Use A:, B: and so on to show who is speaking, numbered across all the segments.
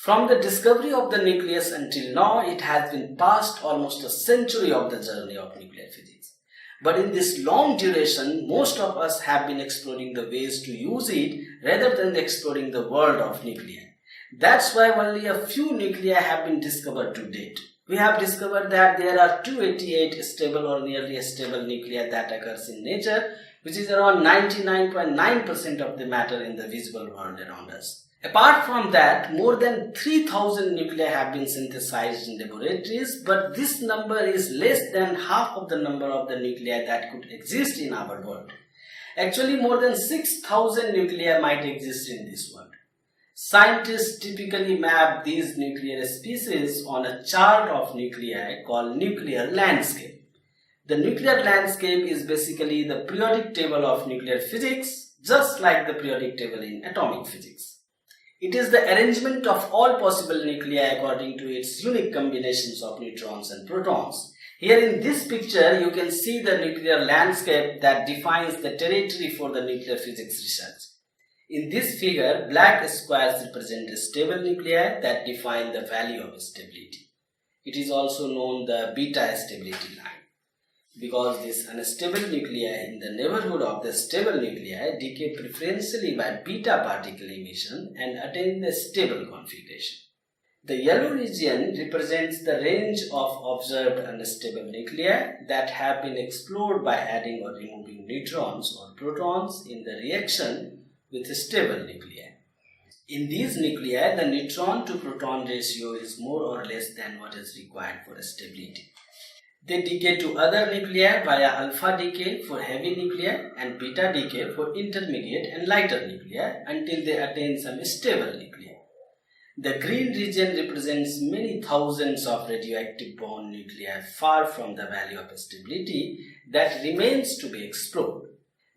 A: From the discovery of the nucleus until now, it has been past almost a century of the journey of nuclear physics. But in this long duration, most of us have been exploring the ways to use it rather than exploring the world of nuclei. That's why only a few nuclei have been discovered to date. We have discovered that there are 288 stable or nearly stable nuclei that occurs in nature, which is around 99.9% of the matter in the visible world around us. Apart from that, more than 3000 nuclei have been synthesized in laboratories, but this number is less than half of the number of the nuclei that could exist in our world. Actually, more than 6000 nuclei might exist in this world. Scientists typically map these nuclear species on a chart of nuclei called nuclear landscape. The nuclear landscape is basically the periodic table of nuclear physics, just like the periodic table in atomic physics. It is the arrangement of all possible nuclei according to its unique combinations of neutrons and protons. Here in this picture, you can see the nuclear landscape that defines the territory for the nuclear physics research. In this figure, black squares represent stable nuclei that define the value of stability. It is also known the beta stability line, because these unstable nuclei in the neighborhood of the stable nuclei decay preferentially by beta particle emission and attain the stable configuration. The yellow region represents the range of observed unstable nuclei that have been explored by adding or removing neutrons or protons in the reaction with stable nuclei. In these nuclei, the neutron to proton ratio is more or less than what is required for stability. They decay to other nuclei via alpha decay for heavy nuclei and beta decay for intermediate and lighter nuclei until they attain some stable nuclei. The green region represents many thousands of radioactive bound nuclei far from the value of stability that remains to be explored.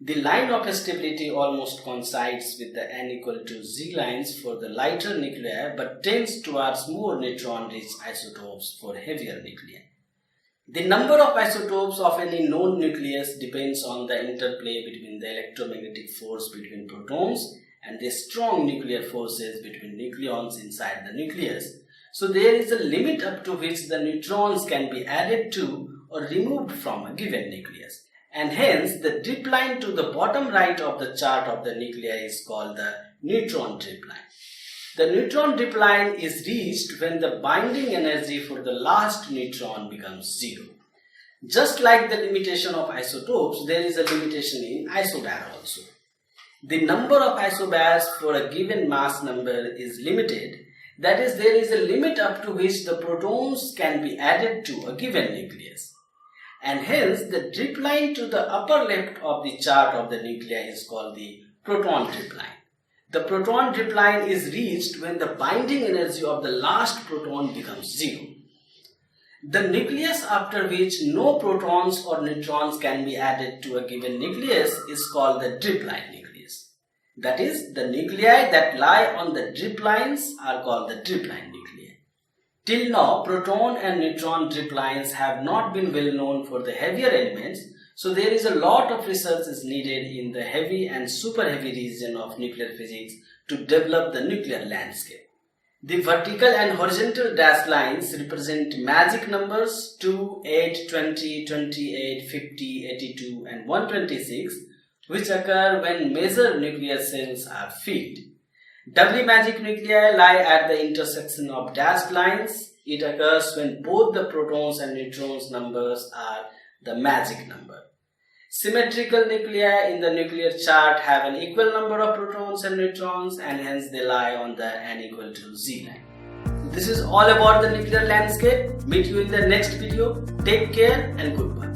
A: The line of stability almost coincides with the n equal to z lines for the lighter nuclei but tends towards more neutron-rich isotopes for heavier nuclei. The number of isotopes of any known nucleus depends on the interplay between the electromagnetic force between protons and the strong nuclear forces between nucleons inside the nucleus. So there is a limit up to which the neutrons can be added to or removed from a given nucleus. And hence the drip line to the bottom right of the chart of the nuclei is called the neutron drip line. The neutron drip line is reached when the binding energy for the last neutron becomes zero. Just like the limitation of isotopes, there is a limitation in isobar also. The number of isobars for a given mass number is limited. That is, there is a limit up to which the protons can be added to a given nucleus. And hence the drip line to the upper left of the chart of the nuclei is called the proton drip line. The proton drip line is reached when the binding energy of the last proton becomes zero. The nucleus after which no protons or neutrons can be added to a given nucleus is called the drip line nucleus. That is, the nuclei that lie on the drip lines are called the drip line nuclei. Till now, proton and neutron drip lines have not been well known for the heavier elements, so there is a lot of research is needed in the heavy and super heavy region of nuclear physics to develop the nuclear landscape. The vertical and horizontal dashed lines represent magic numbers 2, 8, 20, 28, 50, 82 and 126, which occur when major nuclear cells are filled. Doubly magic nuclei lie at the intersection of dashed lines. It occurs when both the protons and neutrons numbers are the magic number. Symmetrical nuclei in the nuclear chart have an equal number of protons and neutrons, and hence they lie on the n equal to z line. This is all about the nuclear landscape. Meet you in the next video. Take care and goodbye.